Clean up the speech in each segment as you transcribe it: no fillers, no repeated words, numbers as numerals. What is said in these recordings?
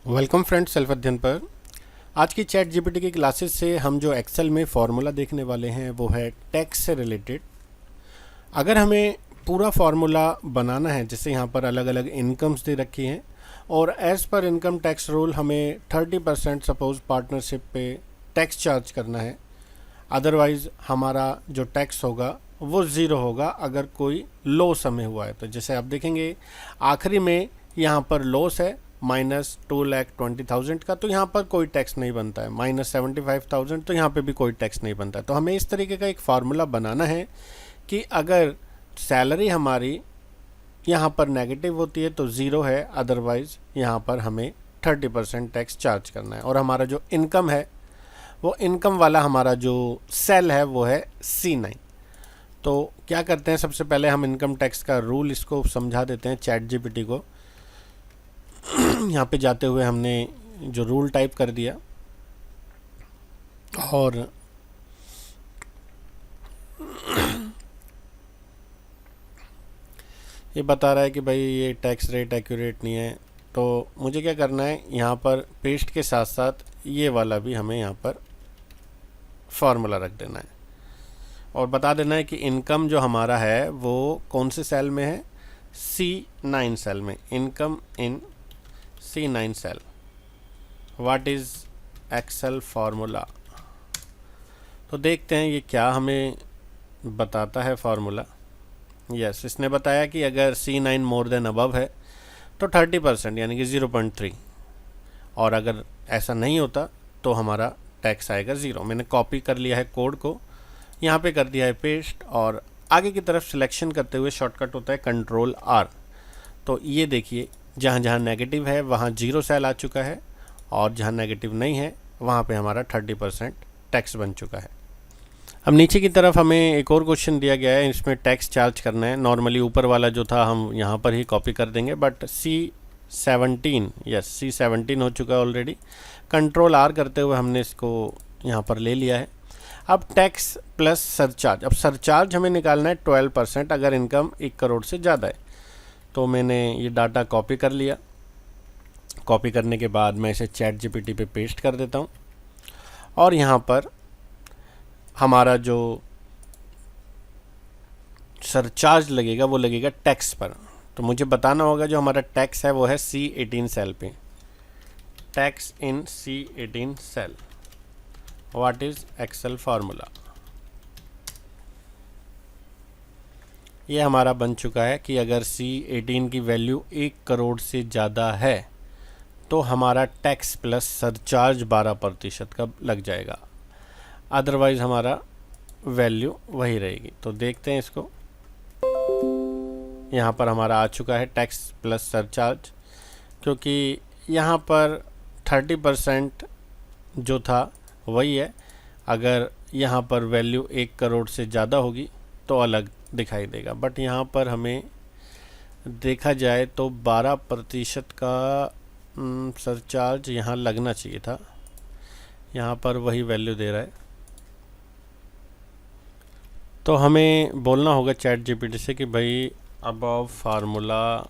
Welcome friends, self अध्ययन पर। आज की चैट जीपीटी की क्लासेस से हम जो एक्सेल में फार्मूला देखने वाले हैं वो है टैक्स से रिलेटेड। अगर हमें पूरा फार्मूला बनाना है, जैसे यहाँ पर अलग अलग इनकम्स दे रखी हैं और as per income tax rule हमें 30% सपोज पार्टनरशिप पे टैक्स चार्ज करना है, अदरवाइज़ हमारा जो टैक्स होगा वो ज़ीरो होगा अगर कोई लॉस हमें हुआ है। तो जैसे आप देखेंगे आखिरी में यहाँ पर लॉस है -2,20,000 का, तो यहाँ पर कोई टैक्स नहीं बनता है। -75,000 तो यहाँ पे भी कोई टैक्स नहीं बनता है। तो हमें इस तरीके का एक फार्मूला बनाना है कि अगर सैलरी हमारी यहाँ पर नेगेटिव होती है तो ज़ीरो है, अदरवाइज़ यहाँ पर हमें 30% टैक्स चार्ज करना है। और हमारा जो इनकम है वो इनकम वाला हमारा जो सेल है वो है C9। तो क्या करते हैं, सबसे पहले हम इनकम टैक्स का रूल इसको समझा देते हैं चैट जीपीटी को। यहाँ पे जाते हुए हमने जो रूल टाइप कर दिया और ये बता रहा है कि भाई ये टैक्स रेट एक्यूरेट नहीं है। तो मुझे क्या करना है, यहाँ पर पेस्ट के साथ साथ ये वाला भी हमें यहाँ पर फार्मूला रख देना है और बता देना है कि इनकम जो हमारा है वो कौन से सेल में है, C9 सेल में। Income in C9 cell. What is Excel formula. तो देखते हैं ये क्या हमें बताता है फार्मूला। यस, इसने बताया कि अगर C9 मोर देन अबव है तो 30% यानी कि 0.3, और अगर ऐसा नहीं होता तो हमारा टैक्स आएगा ज़ीरो। मैंने कॉपी कर लिया है कोड को, यहाँ पे कर दिया है पेस्ट और आगे की तरफ सिलेक्शन करते हुए शॉर्टकट होता है Ctrl+R। तो ये देखिए जहाँ जहाँ नेगेटिव है वहाँ 0 सेल आ चुका है और जहाँ नेगेटिव नहीं है वहाँ पे हमारा 30% टैक्स बन चुका है। अब नीचे की तरफ हमें एक और क्वेश्चन दिया गया है, इसमें टैक्स चार्ज करना है। नॉर्मली ऊपर वाला जो था हम यहाँ पर ही कॉपी कर देंगे, बट C17, यस C17 हो चुका है ऑलरेडी। Ctrl+R करते हुए हमने इसको यहाँ पर ले लिया है। अब टैक्स प्लस सरचार्ज, अब सरचार्ज हमें निकालना है 12% अगर इनकम 1 करोड़ से ज़्यादा है। तो मैंने ये डाटा कॉपी कर लिया। कॉपी करने के बाद मैं इसे चैट जीपीटी पे पेस्ट कर देता हूँ और यहाँ पर हमारा जो सरचार्ज लगेगा वो लगेगा टैक्स पर। तो मुझे बताना होगा जो हमारा टैक्स है वो है C18 सेल पे। Tax in C18 cell. What is Excel formula. ये हमारा बन चुका है कि अगर C18 की वैल्यू 1 करोड़ से ज़्यादा है तो हमारा टैक्स प्लस सरचार्ज 12% का लग जाएगा, अदरवाइज़ हमारा वैल्यू वही रहेगी। तो देखते हैं इसको, यहाँ पर हमारा आ चुका है टैक्स प्लस सरचार्ज, क्योंकि यहाँ पर 30% जो था वही है। अगर यहाँ पर वैल्यू 1 करोड़ से ज़्यादा होगी तो अलग दिखाई देगा, बट यहाँ पर हमें देखा जाए तो 12% का सरचार्ज यहाँ लगना चाहिए था। यहाँ पर वही वैल्यू दे रहा है। तो हमें बोलना होगा चैट जीपीटी से कि भाई अबव फार्मूला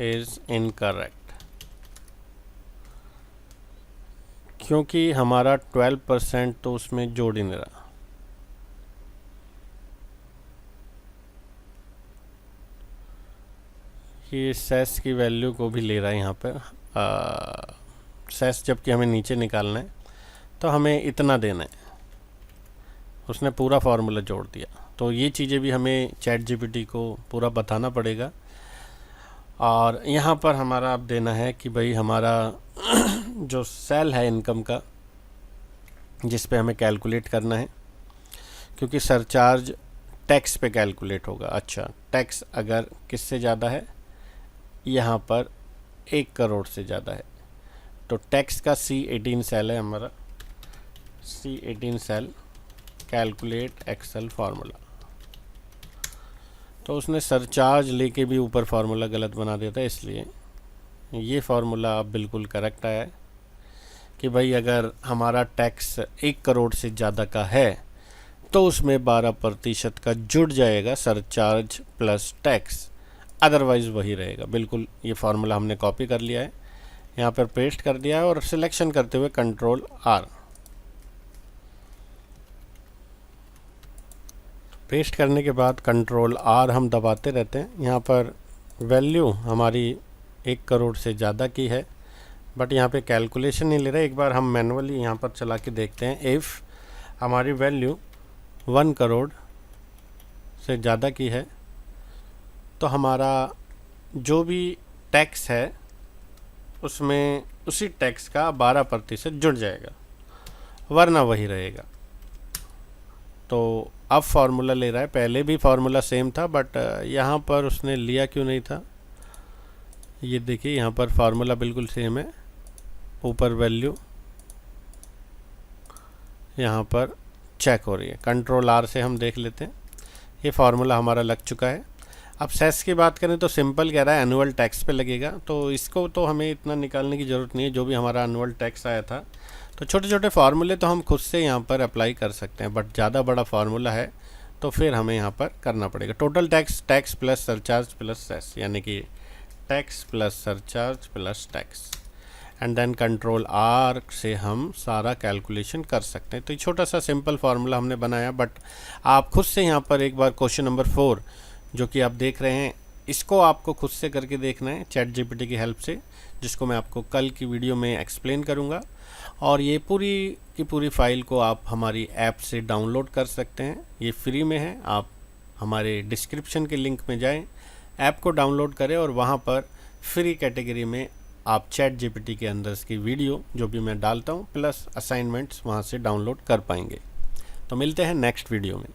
इज़ इनकरेक्ट, क्योंकि हमारा 12% तो उसमें जोड़ ही नहीं रहा। ये सेस की वैल्यू को भी ले रहा है यहाँ पर सेस, जबकि हमें नीचे निकालना है तो हमें इतना देना है। उसने पूरा फार्मूला जोड़ दिया। तो ये चीज़ें भी हमें चैट जीपीटी को पूरा बताना पड़ेगा। और यहाँ पर हमारा अब देना है कि भाई हमारा जो सेल है इनकम का जिस पे हमें कैलकुलेट करना है, क्योंकि सरचार्ज टैक्स पे कैलकुलेट होगा। अच्छा, टैक्स अगर किससे ज़्यादा है, यहाँ पर 1 करोड़ से ज़्यादा है, तो टैक्स का C18 सेल है हमारा। C18 cell, calculate Excel formula. तो उसने सरचार्ज लेके भी ऊपर फार्मूला गलत बना दिया था, इसलिए ये फार्मूला अब बिल्कुल करेक्ट आया है कि भाई अगर हमारा टैक्स 1 करोड़ से ज़्यादा का है तो उसमें 12% का जुड़ जाएगा सरचार्ज प्लस टैक्स, अदरवाइज़ वही रहेगा। बिल्कुल ये फार्मूला हमने कॉपी कर लिया है। यहाँ पर पेस्ट कर दिया है और सिलेक्शन करते हुए कंट्रोल आर। पेस्ट करने के बाद कंट्रोल आर हम दबाते रहते हैं। यहाँ पर वैल्यू हमारी 1 करोड़ से ज़्यादा की है, बट यहाँ पे कैलकुलेशन नहीं ले रहा। एक बार हम मैनुअली यहाँ पर चला के देखते हैं। इफ़ हमारी वैल्यू 1 करोड़ से ज़्यादा की है तो हमारा जो भी टैक्स है उसमें उसी टैक्स का 12% जुड़ जाएगा, वरना वही रहेगा। तो अब फार्मूला ले रहा है, पहले भी फार्मूला सेम था बट यहाँ पर उसने लिया क्यों नहीं था। ये देखिए यहाँ पर फार्मूला बिल्कुल सेम है, ऊपर वैल्यू यहाँ पर चेक हो रही है। कंट्रोल आर से हम देख लेते हैं, ये फार्मूला हमारा लग चुका है। अब सेस की बात करें तो सिंपल कह रहा है एनुअल टैक्स पे लगेगा, तो इसको तो हमें इतना निकालने की ज़रूरत नहीं है। जो भी हमारा एनुअल टैक्स आया था, तो छोटे छोटे फार्मूले तो हम खुद से यहाँ पर अप्लाई कर सकते हैं, बट ज़्यादा बड़ा फार्मूला है तो फिर हमें यहाँ पर करना पड़ेगा। Total tax, tax plus surcharge plus cess, यानी कि tax plus surcharge plus tax, and then control R से हम सारा कैलकुलेशन कर सकते हैं। तो ये छोटा सा सिंपल फार्मूला हमने बनाया, बट आप खुद से यहाँ पर एक बार क्वेश्चन नंबर 4 जो कि आप देख रहे हैं, इसको आपको खुद से करके देखना है चैट जीपीटी की हेल्प से, जिसको मैं आपको कल की वीडियो में एक्सप्लेन करूँगा। और ये पूरी की पूरी फाइल को आप हमारी ऐप से डाउनलोड कर सकते हैं, ये फ्री में है। आप हमारे डिस्क्रिप्शन के लिंक में जाएं, ऐप को डाउनलोड करें और वहाँ पर फ्री कैटेगरी में आप चैट जीपीटी के अंदर की वीडियो जो भी मैं डालता हूँ प्लस असाइनमेंट्स वहाँ से डाउनलोड कर पाएंगे। तो मिलते हैं नेक्स्ट वीडियो में।